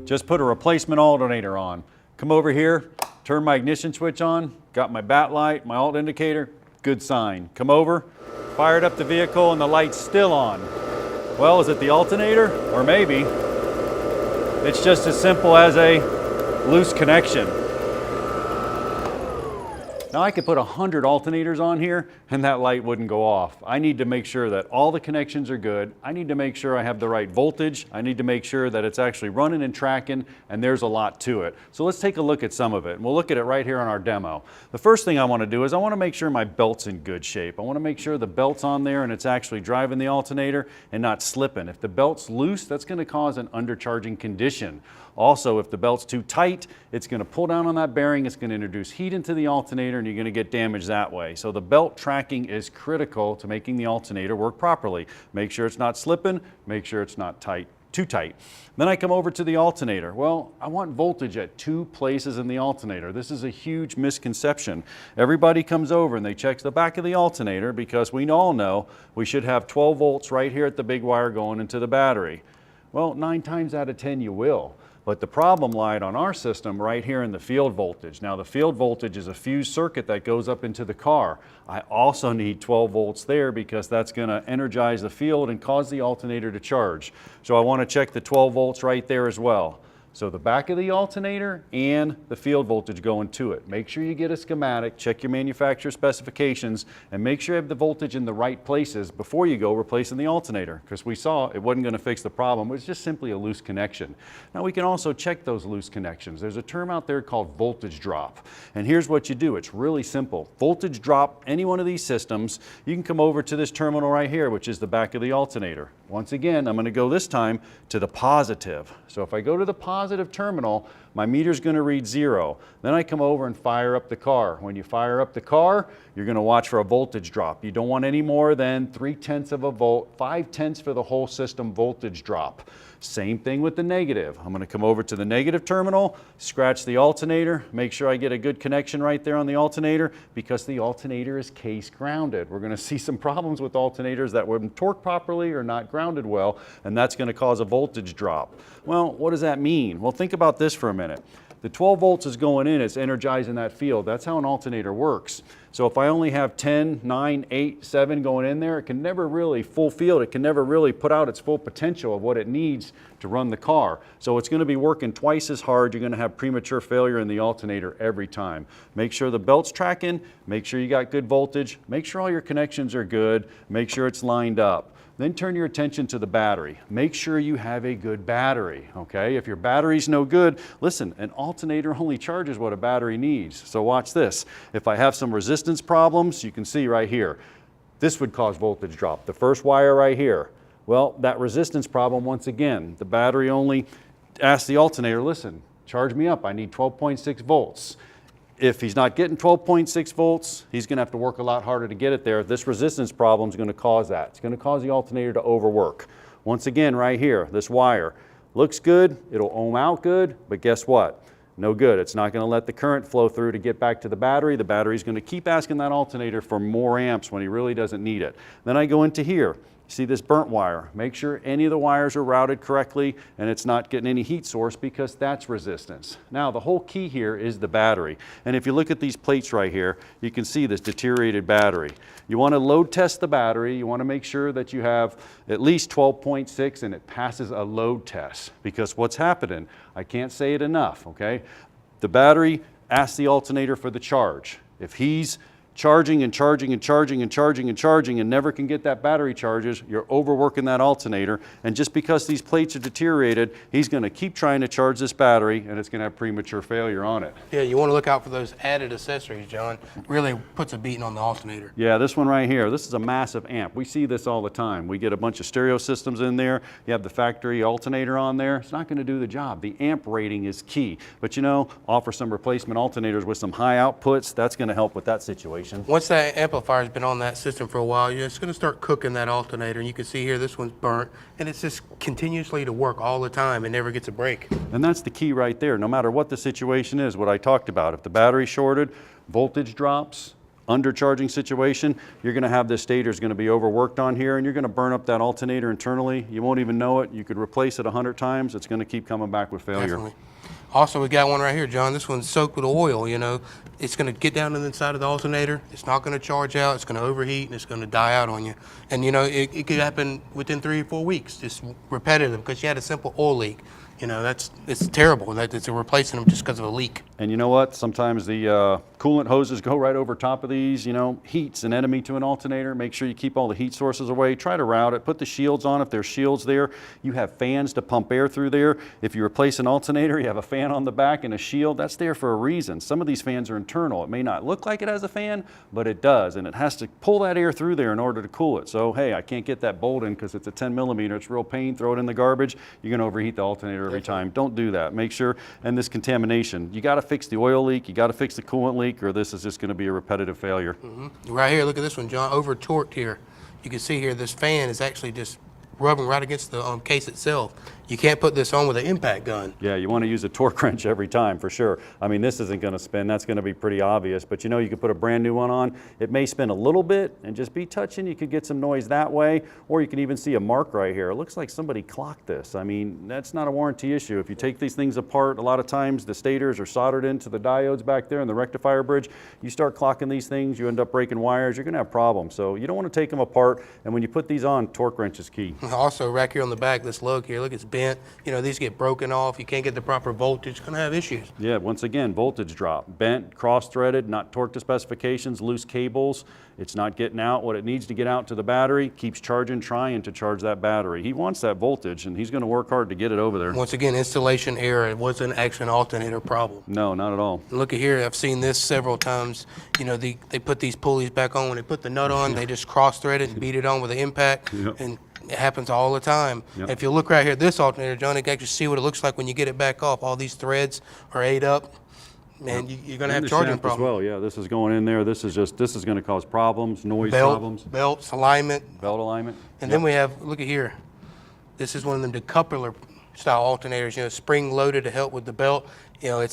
Just put a replacement alternator on. Come over here, turn my ignition switch on, got my bat light, my alt indicator, good sign. Come over, fired up the vehicle and the light's still on. Well, is it the alternator? Or maybe it's just as simple as a loose connection. Now I could put 100 alternators on here and that light wouldn't go off. I need to make sure that all the connections are good. I need to make sure I have the right voltage. I need to make sure that it's actually running and tracking, and there's a lot to it. So let's take a look at some of it. And we'll look at it right here on our demo. The first thing I want to do is I want to make sure my belt's in good shape. I want to make sure the belt's on there and it's actually driving the alternator and not slipping. If the belt's loose, that's going to cause an undercharging condition. Also, if the belt's too tight, it's going to pull down on that bearing, it's going to introduce heat into the alternator, and you're going to get damage that way. So the belt tracking is critical to making the alternator work properly. Make sure it's not slipping, make sure it's not tight, too tight. Then I come over to the alternator. Well, I want voltage at 2 places in the alternator. This is a huge misconception. Everybody comes over and they check the back of the alternator because we all know we should have 12 volts right here at the big wire going into the battery. Well, 9 times out of 10 you will. But the problem lied on our system right here in the field voltage. Now the field voltage is a fused circuit that goes up into the car. I also need 12 volts there because that's going to energize the field and cause the alternator to charge. So I want to check the 12 volts right there as well. So the back of the alternator and the field voltage going to it. Make sure you get a schematic, check your manufacturer specifications, and make sure you have the voltage in the right places before you go replacing the alternator, because we saw it wasn't going to fix the problem. It was just simply a loose connection. Now we can also check those loose connections. There's a term out there called voltage drop. And here's what you do. It's really simple. Voltage drop any one of these systems. You can come over to this terminal right here, which is the back of the alternator. Once again, I'm going to go this time to the positive. So if I go to the positive terminal, my meter's going to read 0. Then I come over and fire up the car. When you fire up the car, you're going to watch for a voltage drop. You don't want any more than 0.3 of a volt, 0.5 for the whole system voltage drop. Same thing with the negative. I'm going to come over to the negative terminal, scratch the alternator, make sure I get a good connection right there on the alternator because the alternator is case grounded. We're going to see some problems with alternators that wouldn't torque properly or not grounded well, and that's going to cause a voltage drop. Well, what does that mean? Well, think about this for a minute. The 12 volts is going in, it's energizing that field. That's how an alternator works. So if I only have 10, 9, 8, 7 going in there, it can never really full field, it can never really put out its full potential of what it needs to run the car. So it's going to be working twice as hard. You're going to have premature failure in the alternator every time. Make sure the belt's tracking, make sure you got good voltage, make sure all your connections are good, make sure it's lined up. Then turn your attention to the battery. Make sure you have a good battery, okay? If your battery's no good, listen, an alternator only charges what a battery needs. So watch this. If I have some resistance problems, you can see right here, this would cause voltage drop. The first wire right here. Well, that resistance problem, once again, the battery only asks the alternator, listen, charge me up, I need 12.6 volts. If he's not getting 12.6 volts, he's going to have to work a lot harder to get it there. This resistance problem is going to cause that. It's going to cause the alternator to overwork. Once again, right here, this wire looks good, it'll ohm out good, but guess what? No good. It's not going to let the current flow through to get back to the battery. The battery's going to keep asking that alternator for more amps when he really doesn't need it. Then I go into here. See this burnt wire. Make sure any of the wires are routed correctly and it's not getting any heat source because that's resistance. Now the whole key here is the battery. And if you look at these plates right here, you can see this deteriorated battery. You want to load test the battery. You want to make sure that you have at least 12.6 and it passes a load test, because what's happening, I can't say it enough, okay? The battery asks the alternator for the charge. If he's charging and charging and charging and charging and charging and never can get that battery charges, you're overworking that alternator. And just because these plates are deteriorated, he's going to keep trying to charge this battery and it's going to have premature failure on it. Yeah, you want to look out for those added accessories, John. Really puts a beating on the alternator. Yeah, this one right here, this is a massive amp. We see this all the time. We get a bunch of stereo systems in there. You have the factory alternator on there. It's not going to do the job. The amp rating is key. But you know, offer some replacement alternators with some high outputs. That's going to help with that situation. Once that amplifier's been on that system for a while, it's going to start cooking that alternator. And you can see here, this one's burnt, and it's just continuously to work all the time and never gets a break. And that's the key right there. No matter what the situation is, what I talked about, if the battery's shorted, voltage drops, undercharging situation, you're going to have this stator is going to be overworked on here, and you're going to burn up that alternator internally. You won't even know it. You could replace it 100 times. It's going to keep coming back with failure. Definitely. Also, we got one right here, John. This one's soaked with oil, you know. It's going to get down to the inside of the alternator. It's not going to charge out. It's going to overheat, and it's going to die out on you. And, you know, it could happen within 3 or 4 weeks, just repetitive, because you had a simple oil leak. You know, it's terrible that it's replacing them just because of a leak. And you know what? Sometimes the coolant hoses go right over top of these. You know, heat's an enemy to an alternator. Make sure you keep all the heat sources away. Try to route it. Put the shields on if there's shields there. You have fans to pump air through there. If you replace an alternator, you have a fan on the back and a shield. That's there for a reason. Some of these fans are internal. It may not look like it has a fan, but it does. And it has to pull that air through there in order to cool it. So, hey, I can't get that bolt in because it's a 10 millimeter. It's real pain. Throw it in the garbage. You're going to overheat the alternator every time. Don't do that. Make sure, and this contamination, you got to fix the oil leak, you got to fix the coolant leak, or this is just going to be a repetitive failure. Right here, look at this one, John, over torqued here. You can see here this fan is actually just rubbing right against the case itself. You can't put this on with an impact gun. Yeah, you want to use a torque wrench every time for sure. I mean, this isn't going to spin. That's going to be pretty obvious. But you know, you could put a brand new one on. It may spin a little bit and just be touching. You could get some noise that way, or you can even see a mark right here. It looks like somebody clocked this. I mean, that's not a warranty issue. If you take these things apart, a lot of times the stators are soldered into the diodes back there in the rectifier bridge. You start clocking these things, you end up breaking wires. You're going to have problems. So you don't want to take them apart. And when you put these on, torque wrench is key. Also, right here on the back, this lug here, look, it's bent. You know, these get broken off. You can't get the proper voltage. It's going to have issues. Yeah, once again, voltage drop. Bent, cross-threaded, not torqued to specifications, loose cables. It's not getting out what it needs to get out to the battery. Keeps charging, trying to charge that battery. He wants that voltage, and he's going to work hard to get it over there. Once again, installation error. It wasn't actually an alternator problem. No, not at all. And look at here. I've seen this several times. You know, they put these pulleys back on. When they put the nut on, they just cross-thread it and beat it on with an impact. Yep. And it happens all the time. Yep. If you look right here, this alternator, John, you can actually see what it looks like when you get it back off. All these threads are ate up, and you're going to have And the charging shaft as problems. well. Yeah, this is going in there. This is going to cause problems, noise Belt, problems, belts, alignment. belt alignment. And then we have, look at here. This is one of them decoupler style alternators, you know, spring loaded to help with the belt. You know,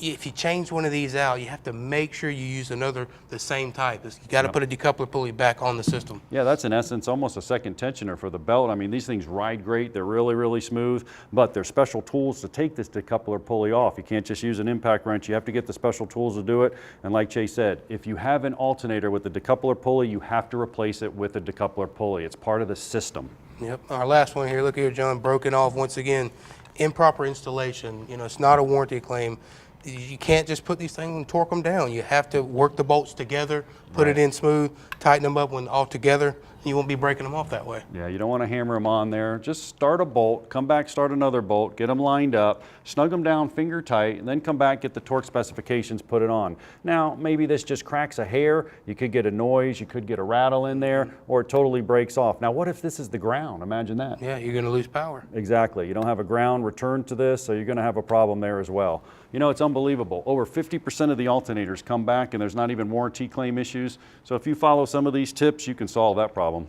if you change one of these out, you have to make sure you use the same type. You got to put a decoupler pulley back on the system. Yeah, that's in essence almost a second tensioner for the belt. I mean, these things ride great. They're really, really smooth, but there's special tools to take this decoupler pulley off. You can't just use an impact wrench. You have to get the special tools to do it. And like Chase said, if you have an alternator with a decoupler pulley, you have to replace it with a decoupler pulley. It's part of the system. Yep. Our last one here, look here, John, broken off once again. Improper installation. You know, it's not a warranty claim. You can't just put these things and torque them down. You have to work the bolts together, put it in smooth, tighten them up when all together. You won't be breaking them off that way. Yeah, you don't want to hammer them on there. Just start a bolt, come back, start another bolt, get them lined up, snug them down finger tight, and then come back, get the torque specifications, put it on. Now, maybe this just cracks a hair. You could get a noise, you could get a rattle in there, or it totally breaks off. Now, what if this is the ground? Imagine that. Yeah, you're going to lose power. Exactly. You don't have a ground return to this, so you're going to have a problem there as well. You know, it's unbelievable. Over 50% of the alternators come back and there's not even warranty claim issues. So if you follow some of these tips, you can solve that problem.